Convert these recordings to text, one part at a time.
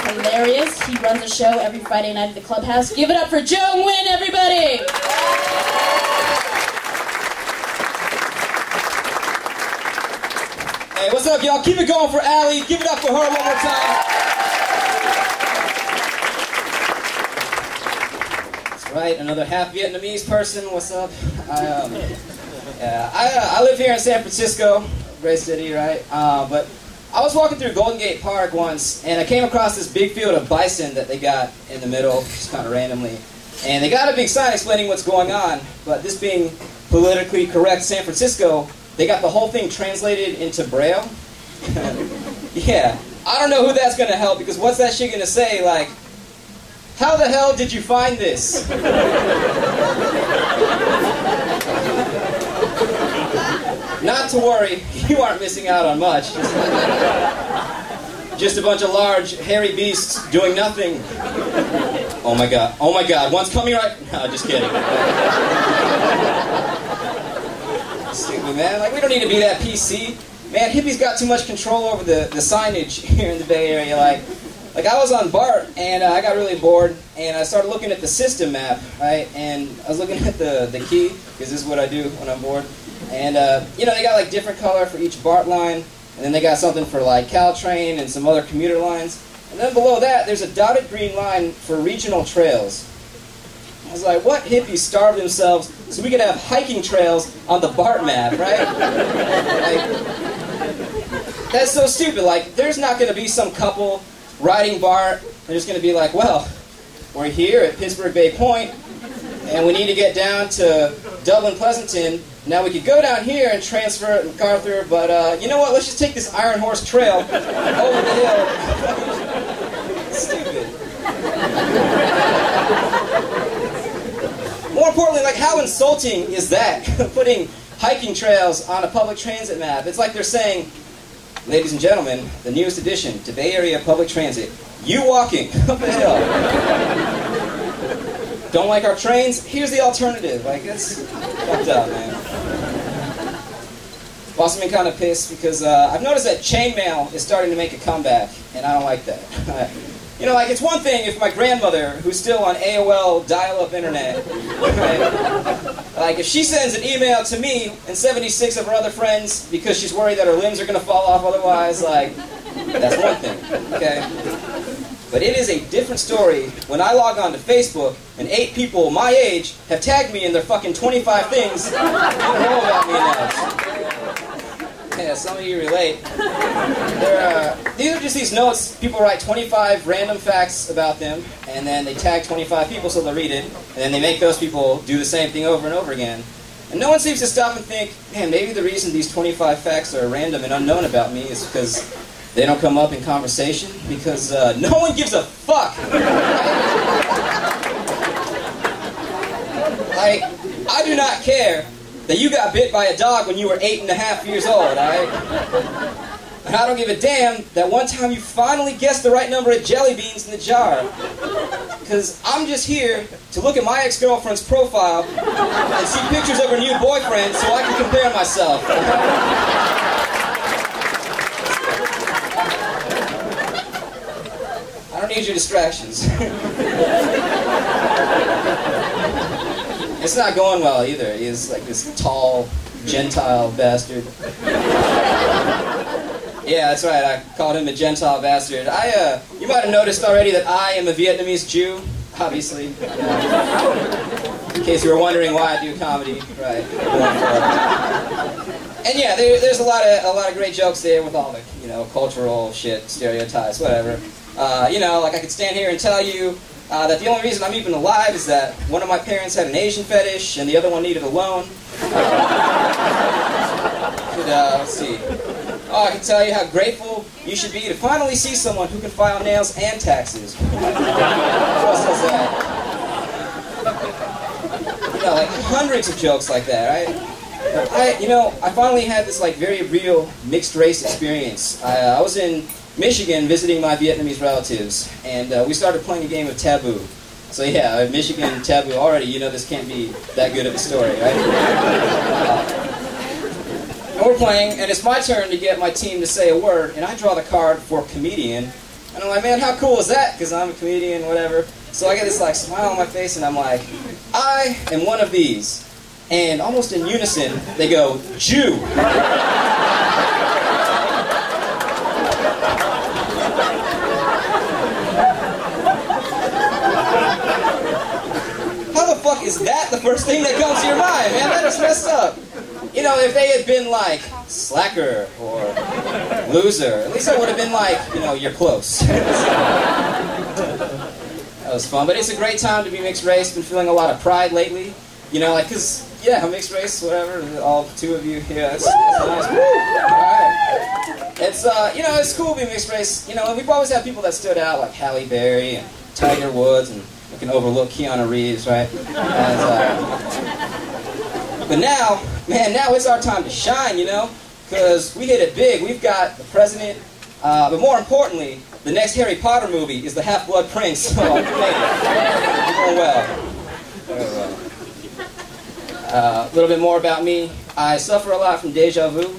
hilarious. He runs a show every Friday night at the Clubhouse. Give it up for Nguyen, everybody! Hey, what's up, y'all? Keep it going for Allie. Give it up for her one more time. That's right, another half Vietnamese person. What's up? I live here in San Francisco, great city, right? But I was walking through Golden Gate Park once, and I came across this big field of bison that they got in the middle, just kind of randomly. And they got a big sign explaining what's going on, but this being politically correct San Francisco, they got the whole thing translated into Braille. Yeah, I don't know who that's going to help, because what's that shit going to say? Like, how the hell did you find this? Not to worry, you aren't missing out on much. Just a bunch of large, hairy beasts doing nothing. Oh my god, one's coming right... No, just kidding. Stupid, man. Like, we don't need to be that PC. Man, hippies got too much control over the signage here in the Bay Area. Like I was on BART, and I got really bored, and I started looking at the system map, right? And I was looking at the key, because this is what I do when I'm bored. And, you know, they got, like, different color for each BART line, and then they got something for, like, Caltrain and some other commuter lines. And then below that, there's a dotted green line for regional trails. I was like, what hippies starved themselves so we could have hiking trails on the BART map, right? Like, that's so stupid. Like, there's not going to be some couple riding BART. They're just going to be like, well, we're here at Pittsburgh Bay Point, and we need to get down to Dublin Pleasanton. Now we could go down here and transfer at MacArthur, but you know what? Let's just take this Iron Horse Trail over the hill. Stupid. More importantly, like, how insulting is that? Putting hiking trails on a public transit map. It's like they're saying, ladies and gentlemen, the newest addition to Bay Area public transit. You walking up a hill. Don't like our trains? Here's the alternative. Like, it's fucked up, man. I've also been kind of pissed because I've noticed that chainmail is starting to make a comeback, and I don't like that. You know, like, it's one thing if my grandmother, who's still on AOL dial-up internet, right? Like, if she sends an email to me and 76 of her other friends because she's worried that her limbs are going to fall off otherwise, like, that's one thing, okay? But it is a different story when I log on to Facebook and 8 people my age have tagged me in their fucking 25 things you know about me now. Yeah, some of you relate. These are just these notes. People write 25 random facts about them, and then they tag 25 people so they'll read it, and then they make those people do the same thing over and over again. And no one seems to stop and think, man, maybe the reason these 25 facts are random and unknown about me is because they don't come up in conversation, because no one gives a fuck. Like, I do not care that you got bit by a dog when you were 8.5 years old, alright? And I don't give a damn that one time you finally guessed the right number of jelly beans in the jar. Because I'm just here to look at my ex-girlfriend's profile and see pictures of her new boyfriend so I can compare myself. I don't need your distractions. It's not going well either. He's like this tall, Gentile bastard. Yeah, that's right. I called him a Gentile bastard. You might have noticed already that I am a Vietnamese Jew, obviously. In case you were wondering why I do comedy, right? And yeah, there's a lot of great jokes there with all the, you know, cultural shit, stereotypes, whatever. You know, like I could stand here and tell you that the only reason I'm even alive is that one of my parents had an Asian fetish and the other one needed a loan. Let's see. Oh, I can tell you how grateful you should be to finally see someone who can file nails and taxes. Who else does that? You know, like hundreds of jokes like that, right? I finally had this like very real mixed race experience. I was in Michigan visiting my Vietnamese relatives, and we started playing a game of Taboo. So yeah, Michigan Taboo, already you know this can't be that good of a story, right? And we're playing, and it's my turn to get my team to say a word, and I draw the card for comedian, And I'm like, man, how cool is that? Because I'm a comedian, whatever. So I get this like smile on my face, and I'm like, I am one of these. And almost in unison, they go, Jew. How the fuck is that the first thing that comes to your mind, man? That is messed up. You know, if they had been like, slacker or loser, at least I would have been like, you know, you're close. That was fun, but it's a great time to be mixed race. Been feeling a lot of pride lately. You know, like, cause, yeah, I'm mixed race, whatever, all two of you here, that's nice. Woo! Alright. It's, you know, it's cool being mixed race. You know, we've always had people that stood out, like Halle Berry and Tiger Woods, and we can overlook Keanu Reeves, right? But now, man, now it's our time to shine, you know? Because we hit it big. We've got the president, but more importantly, the next Harry Potter movie is the Half-Blood Prince. So, man, we're going well. Very well. A little bit more about me. I suffer a lot from deja vu,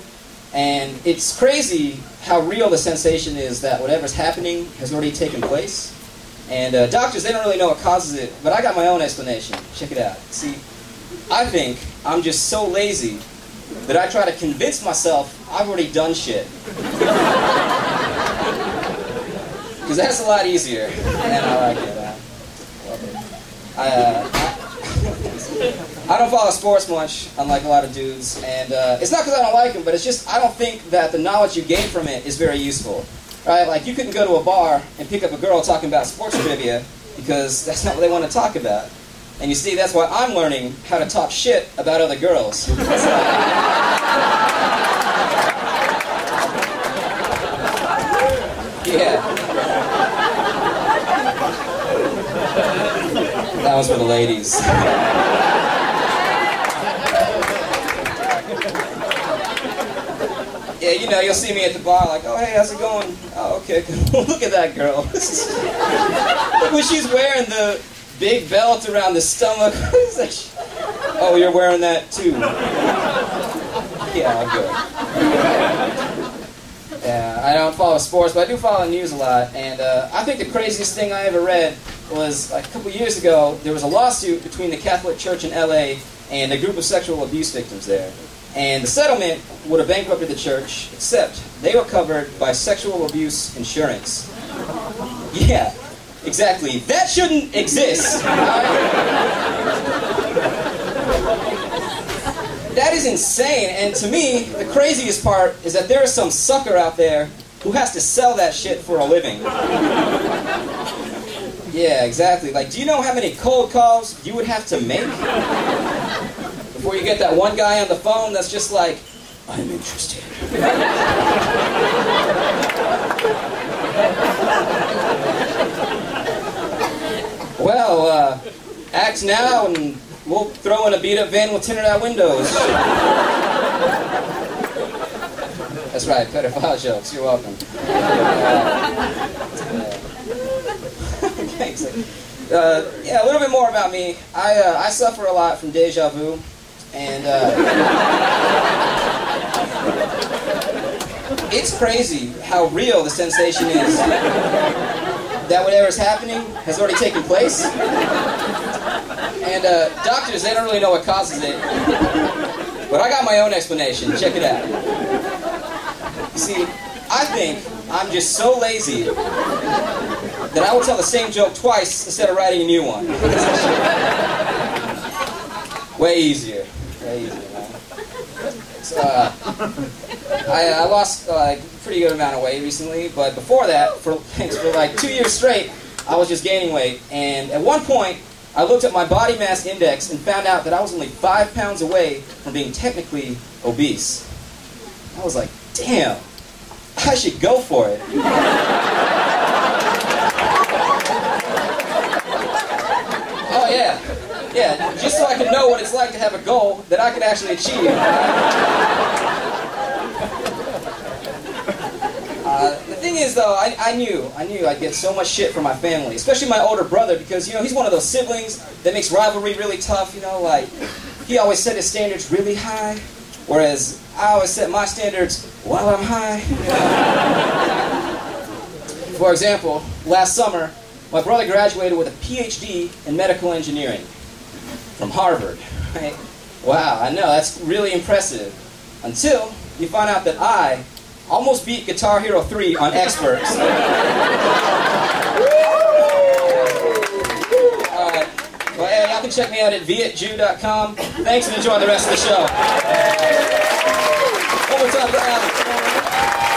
and it's crazy how real the sensation is that whatever's happening has already taken place. And doctors, they don't really know what causes it, but I got my own explanation. Check it out. See, I think I'm just so lazy that I try to convince myself I've already done shit. Because that's a lot easier, and I like it. I don't follow sports much, unlike a lot of dudes, and it's not because I don't like them, but it's just I don't think that the knowledge you gain from it is very useful. Right? Like, you couldn't go to a bar and pick up a girl talking about sports trivia, because that's not what they want to talk about. And you see, that's why I'm learning how to talk shit about other girls. Yeah. That was for the ladies. Yeah, you know, you'll see me at the bar like, oh, hey, how's it going? Oh, okay, look at that girl. Look when she's wearing the big belt around the stomach. Oh, you're wearing that too. Yeah, good. Yeah, I don't follow sports, but I do follow the news a lot. And I think the craziest thing I ever read was, like, a couple years ago, there was a lawsuit between the Catholic Church in LA and a group of sexual abuse victims there. And the settlement would have bankrupted the church, except they were covered by sexual abuse insurance. Yeah, exactly. That shouldn't exist. That is insane. And to me, the craziest part is that there is some sucker out there who has to sell that shit for a living. Yeah, exactly. Like, do you know how many cold calls you would have to make before you get that one guy on the phone that's just like, I'm interested. Well, act now and we'll throw in a beat-up van with tinted out windows. That's right, pedophile jokes. You're welcome. Thanks. Yeah, a little bit more about me. I suffer a lot from deja vu. And it's crazy how real the sensation is that whatever's happening has already taken place. And doctors, they don't really know what causes it. But I got my own explanation. Check it out. You see, I think I'm just so lazy that I will tell the same joke twice instead of writing a new one. Way easier. Way easier, man. So, I lost a pretty good amount of weight recently, but before that, for like 2 years straight, I was just gaining weight. And at one point, I looked at my body mass index and found out that I was only 5 pounds away from being technically obese. I was like, damn, I should go for it. Oh yeah, yeah, just so I could know what it's like to have a goal that I could actually achieve. The thing is, though, I knew I'd get so much shit from my family, especially my older brother, because, you know, he's one of those siblings that makes rivalry really tough, you know, like, he always set his standards really high, whereas I always set my standards while I'm high. For example, last summer, my brother graduated with a PhD in medical engineering from Harvard. Right? Wow, I know, that's really impressive. Until you find out that I almost beat Guitar Hero 3 on experts. Alright, well, hey, y'all can check me out at vietjew.com. Thanks and enjoy the rest of the show. One more time for Alan.